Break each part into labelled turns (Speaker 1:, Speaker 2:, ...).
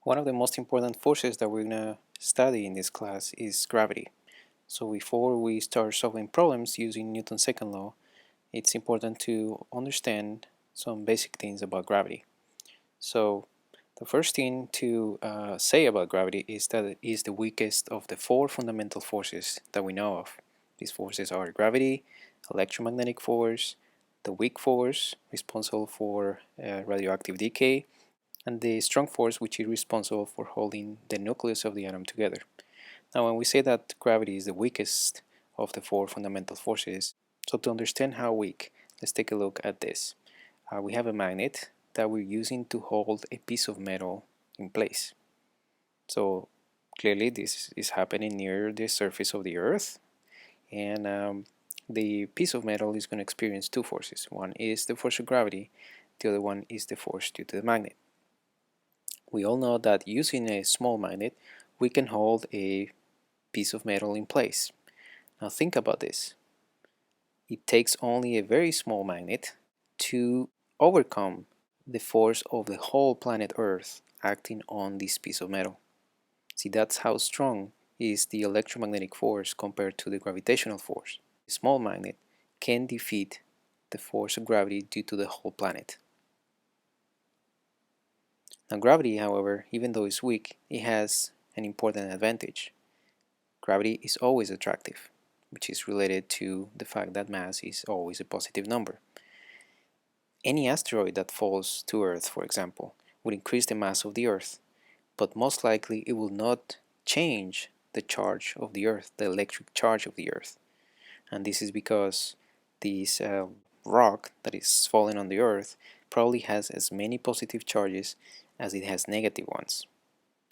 Speaker 1: One of the most important forces that we're going to study in this class is gravity. So before we start solving problems using Newton's second law, it's important to understand some basic things about gravity. So the first thing to say about gravity is that it is the weakest of the four fundamental forces that we know of. These forces are gravity, electromagnetic force, the weak force responsible for radioactive decay, and the strong force which is responsible for holding the nucleus of the atom together. Now when we say that gravity is the weakest of the four fundamental forces, so to understand how weak, let's take a look at this. We have a magnet that we're using to hold a piece of metal in place. So clearly this is happening near the surface of the earth, and the piece of metal is going to experience two forces. One is the force of gravity, the other one is the force due to the magnet. We all know that using a small magnet, we can hold a piece of metal in place. Now think about this. It takes only a very small magnet to overcome the force of the whole planet Earth acting on this piece of metal. See, that's how strong is the electromagnetic force compared to the gravitational force. A small magnet can defeat the force of gravity due to the whole planet. Now gravity, however, even though it's weak, it has an important advantage. Gravity is always attractive, which is related to the fact that mass is always a positive number. Any asteroid that falls to Earth, for example, would increase the mass of the Earth, but most likely it will not change the charge of the Earth, the electric charge of the Earth. And this is because this rock that is falling on the Earth probably has as many positive charges as it has negative ones.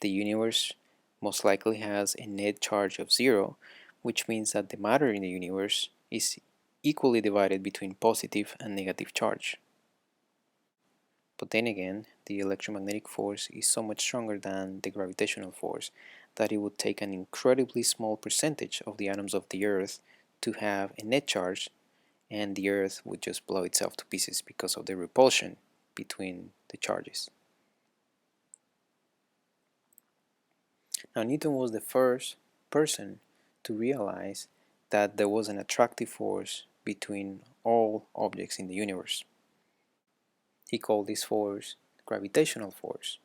Speaker 1: The universe most likely has a net charge of 0, which means that the matter in the universe is equally divided between positive and negative charge. But then again, the electromagnetic force is so much stronger than the gravitational force that it would take an incredibly small percentage of the atoms of the Earth to have a net charge, and the Earth would just blow itself to pieces because of the repulsion between the charges. Now Newton was the first person to realize that there was an attractive force between all objects in the universe. He called this force gravitational force,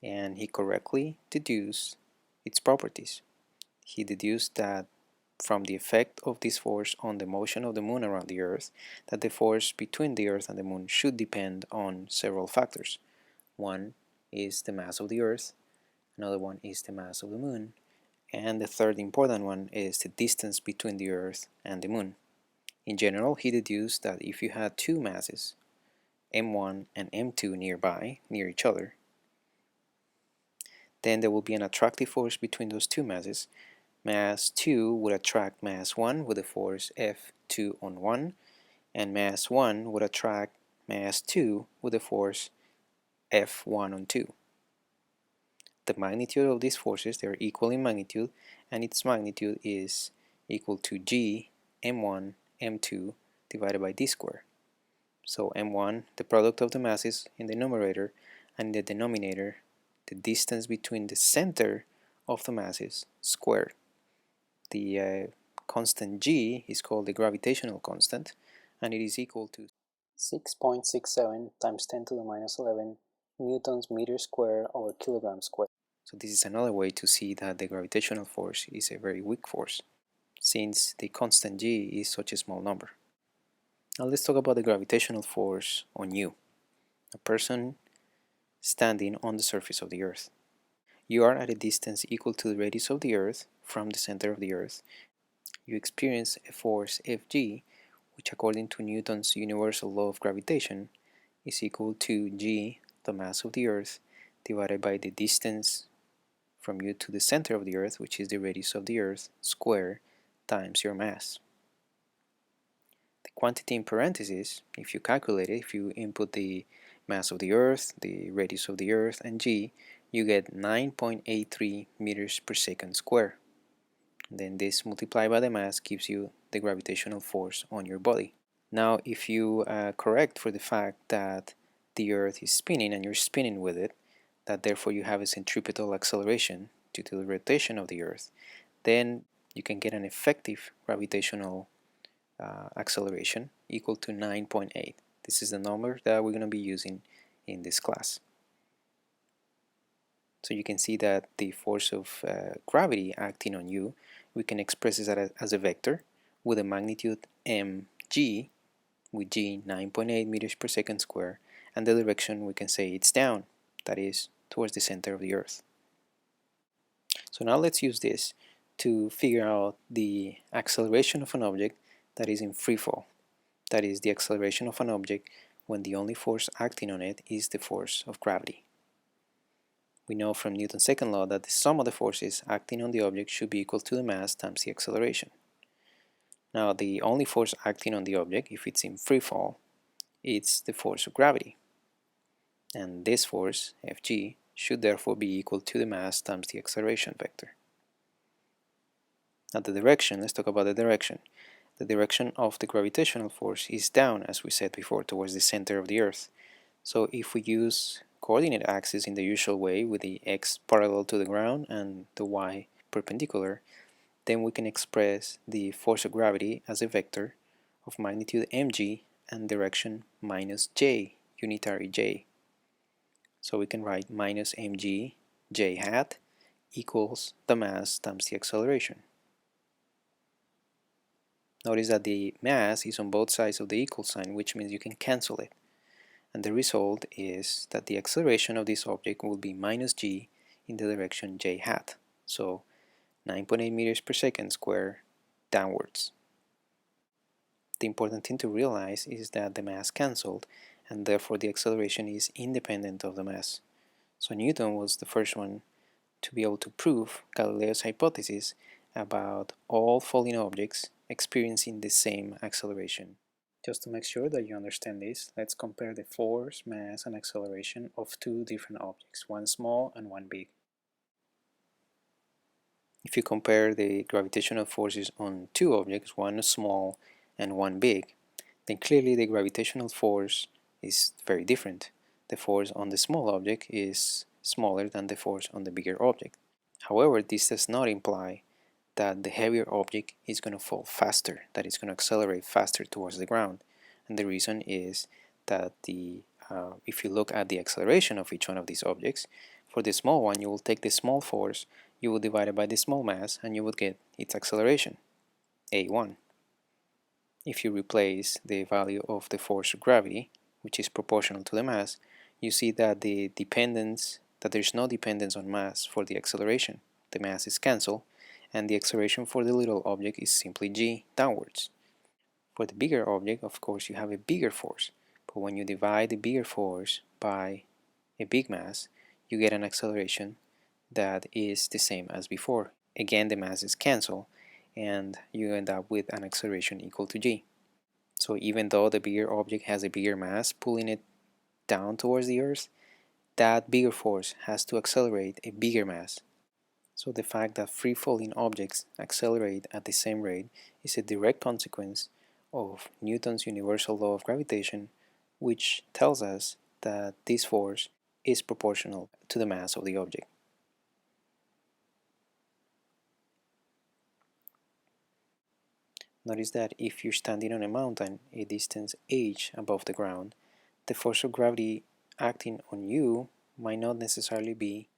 Speaker 1: and he correctly deduced its properties. He deduced that from the effect of this force on the motion of the moon around the Earth, that the force between the Earth and the moon should depend on several factors. One is the mass of the Earth, another one is the mass of the moon, and the third important one is the distance between the Earth and the moon. In general, he deduced that if you had two masses, m1 and m2 nearby, near each other, then there will be an attractive force between those two masses. Mass 2 would attract mass 1 with a force F2 on 1, and mass 1 would attract mass 2 with a force F1 on 2. The magnitude of these forces, they are equal in magnitude, and its magnitude is equal to g m1 m2 divided by d squared. So m1, the product of the masses in the numerator, and in the denominator, the distance between the center of the masses squared. The constant g is called the gravitational constant, and it is equal to 6.67 times 10 to the minus 11 newtons meter square over kilogram square. So this is another way to see that the gravitational force is a very weak force, since the constant g is such a small number. Now let's talk about the gravitational force on you, a person standing on the surface of the Earth. You are at a distance equal to the radius of the Earth from the center of the Earth. You experience a force Fg, which according to Newton's universal law of gravitation is equal to g, the mass of the Earth, divided by the distance from you to the center of the Earth, which is the radius of the Earth, square times your mass. The quantity in parentheses, if you calculate it, if you input the mass of the Earth, the radius of the Earth, and g, you get 9.83 meters per second square. Then this multiplied by the mass gives you the gravitational force on your body. Now if you correct for the fact that the Earth is spinning and you're spinning with it, that therefore you have a centripetal acceleration due to the rotation of the Earth, then you can get an effective gravitational acceleration equal to 9.8. This is the number that we're going to be using in this class. So you can see that the force of gravity acting on you, we can express it as a vector with a magnitude mg, with g 9.8 meters per second square, and the direction we can say it's down, that is towards the center of the Earth. So now let's use this to figure out the acceleration of an object that is in free fall. That is the acceleration of an object when the only force acting on it is the force of gravity. We know from Newton's second law that the sum of the forces acting on the object should be equal to the mass times the acceleration. Now the only force acting on the object, if it's in free fall, it's the force of gravity. And this force, Fg, should therefore be equal to the mass times the acceleration vector. Now the direction, let's talk about the direction. The direction of the gravitational force is down, as we said before, towards the center of the Earth. So if we use coordinate axis in the usual way with the x parallel to the ground and the y perpendicular, then we can express the force of gravity as a vector of magnitude mg and direction minus j, unitary j. So we can write minus mg j hat equals the mass times the acceleration. Notice that the mass is on both sides of the equal sign, which means you can cancel it. And the result is that the acceleration of this object will be minus g in the direction j hat. So 9.8 meters per second square downwards. The important thing to realize is that the mass cancelled, and therefore the acceleration is independent of the mass. So Newton was the first one to be able to prove Galileo's hypothesis about all falling objects experiencing the same acceleration. Just to make sure that you understand this, let's compare the force, mass, and acceleration of two different objects, one small and one big. If you compare the gravitational forces on two objects, one small and one big, then clearly the gravitational force is very different. The force on the small object is smaller than the force on the bigger object. However, this does not imply that the heavier object is going to fall faster, that it's going to accelerate faster towards the ground. And the reason is that if you look at the acceleration of each one of these objects, for the small one you will take the small force, you will divide it by the small mass, and you will get its acceleration, a1. If you replace the value of the force of gravity, which is proportional to the mass, you see that there's no dependence on mass for the acceleration. The mass is cancelled, and the acceleration for the little object is simply g downwards. For the bigger object, of course, you have a bigger force, but when you divide the bigger force by a big mass, you get an acceleration that is the same as before. Again, the mass is cancelled, and you end up with an acceleration equal to g. So even though the bigger object has a bigger mass pulling it down towards the Earth, that bigger force has to accelerate a bigger mass. So the fact that free-falling objects accelerate at the same rate is a direct consequence of Newton's universal law of gravitation, which tells us that this force is proportional to the mass of the object. Notice that if you're standing on a mountain a distance h above the ground, the force of gravity acting on you might not necessarily be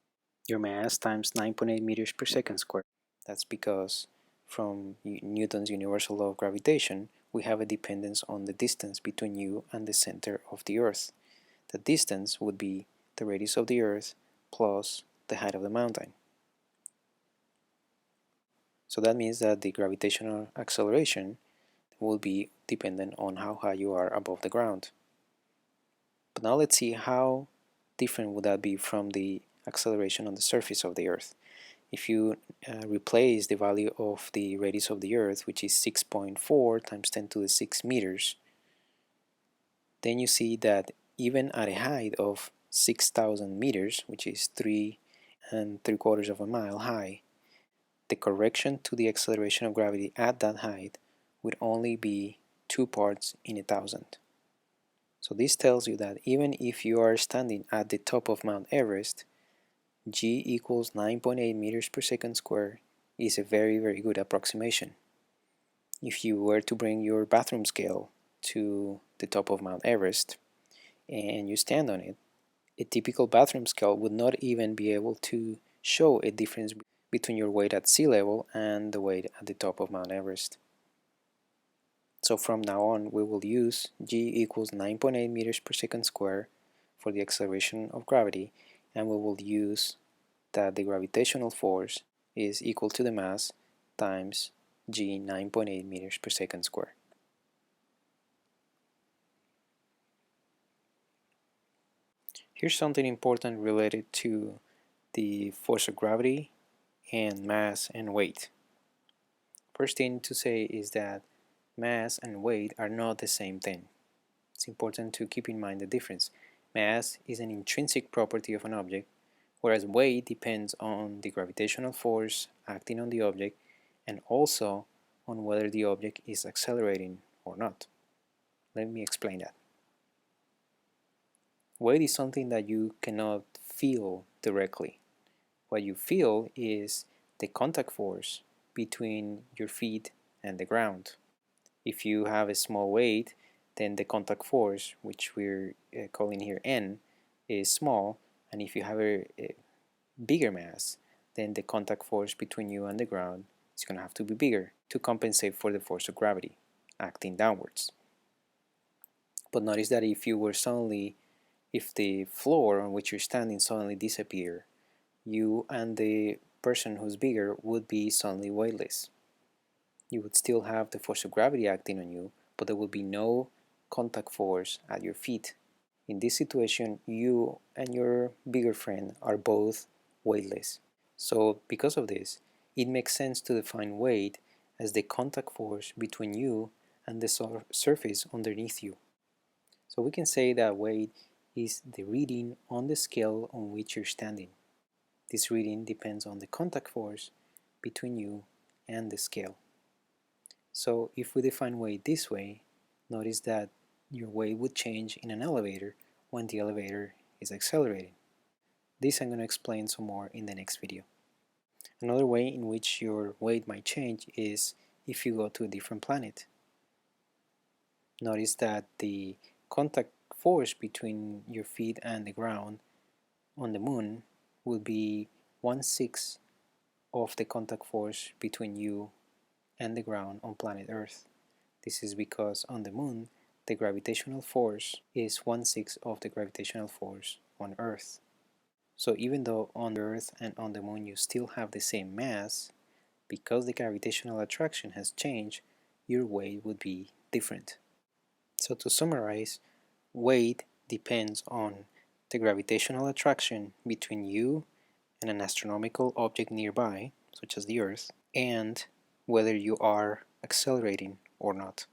Speaker 1: your mass times 9.8 meters per second squared. That's because from Newton's universal law of gravitation, we have a dependence on the distance between you and the center of the Earth. The distance would be the radius of the Earth plus the height of the mountain. So that means that the gravitational acceleration will be dependent on how high you are above the ground. But now let's see how different would that be from the acceleration on the surface of the Earth. If you replace the value of the radius of the Earth, which is 6.4 times 10 to the 6 meters, then you see that even at a height of 6,000 meters, which is 3.75 of a mile high, the correction to the acceleration of gravity at that height would only be 2 parts in 1,000. So this tells you that even if you are standing at the top of Mount Everest, G equals 9.8 meters per second squared is a very good approximation. If you were to bring your bathroom scale to the top of Mount Everest and you stand on it, a typical bathroom scale would not even be able to show a difference between your weight at sea level and the weight at the top of Mount Everest. So from now on, we will use G equals 9.8 meters per second squared for the acceleration of gravity, and we will use that the gravitational force is equal to the mass times G 9.8 meters per second squared. Here's something important related to the force of gravity and mass and weight. First thing to say is that mass and weight are not the same thing. It's important to keep in mind the difference. Mass is an intrinsic property of an object, whereas weight depends on the gravitational force acting on the object and also on whether the object is accelerating or not. Let me explain that. Weight is something that you cannot feel directly. What you feel is the contact force between your feet and the ground. If you have a small weight, then the contact force, which we're calling here N, is small, and if you have a bigger mass, then the contact force between you and the ground is going to have to be bigger to compensate for the force of gravity acting downwards. But notice that if the floor on which you're standing suddenly disappear, you and the person who's bigger would be suddenly weightless. You would still have the force of gravity acting on you, but there would be no contact force at your feet. In this situation, you and your bigger friend are both weightless. So because of this, it makes sense to define weight as the contact force between you and the surface underneath you. So we can say that weight is the reading on the scale on which you're standing. This reading depends on the contact force between you and the scale. So if we define weight this way, notice that your weight would change in an elevator when the elevator is accelerating. This I'm going to explain some more in the next video. Another way in which your weight might change is if you go to a different planet. Notice that the contact force between your feet and the ground on the moon will be 1/6 of the contact force between you and the ground on planet Earth. This is because on the moon, the gravitational force is 1/6 of the gravitational force on Earth. So even though on Earth and on the moon you still have the same mass, because the gravitational attraction has changed, your weight would be different. So to summarize, weight depends on the gravitational attraction between you and an astronomical object nearby, such as the Earth, and whether you are accelerating or not.